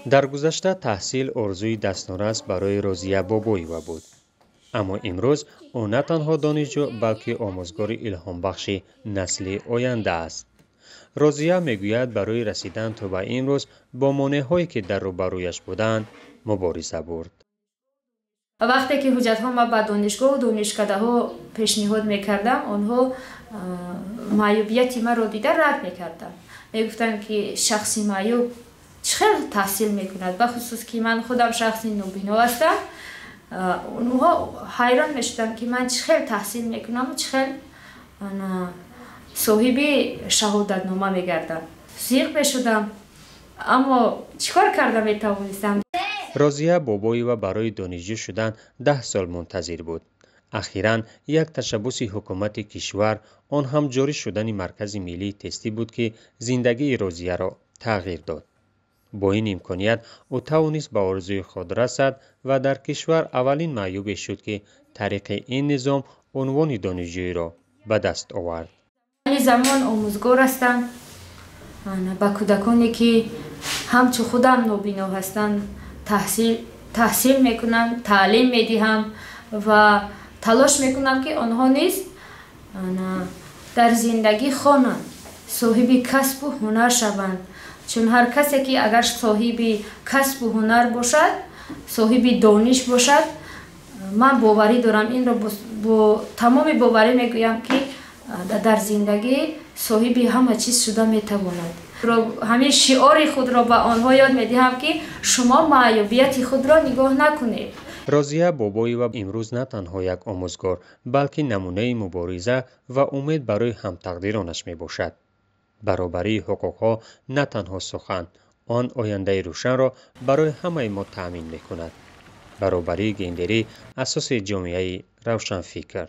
در گذشته تحصیل آرزوی دست‌نورس برای روزیه بابویوا بود. اما امروز او نه تنها دانشجو بلکه آموزگار الهام بخش نسل آینده است. روزیه میگوید برای رسیدن تا به این روز با مانع‌هایی که در روبرویش بودند مبارزه برد. وقتی که حجت‌ها ما به دانشگاه و دانشکده‌ها پیشنهاد می‌کردم، آنها معیوبیت ما را دیده رد می‌کردند. می‌گفتند که شخصی معیوب چقدر تحصیل می‌کند، به خصوص که من خودم شخصی نابینا هستم. اونها حیران می‌شدند که من چقدر تحصیل می‌کنم و چقدر صاحب شهادتنامه می‌گردم. زیغ می‌شدم، اما چیکار کردم می‌توانستم. روزیه بابویوا برای دانشجو شدن 10 سال منتظر بود. اخیراً یک تشبث حکومت کشور، آن هم جاری شدن مرکز ملی تستی بود که زندگی روزیه را تغییر داد. با این امکانیت او توانست به آرزوی خود رسد و در کشور اولین معیوبی شد که طریق این نظام عنوان دانشجویی را به دست آورد. این زمان آموزگار هستم به کودکانی که همچون خودم نابینا هستند تحصیل میکنم، تعلیم میدهم و تلاش میکنم که آنها نیز در زندگی خوانند، صاحب کسب و هنر شوند. چون هر کسی که اگر صاحب کسب و هنر باشد، صاحب دانش باشد، من باوری دارم، این را با تمام باوری میگویم که در زندگی صاحب همه چیز شده میتواند. همین شعار خود را به آنها یاد میدهم که شما معیوبیت خود را نگاه نکنید. روزیه بابویوا امروز نه تنها یک آموزگار بلکه نمونه مبارزه و امید برای همتقدیرانش می باشد. برابری حقوقها نه تنها سخن، آن آینده روشن را برای همه ما تأمین می کند. برابری گندری اساس جامعه روشن فکر.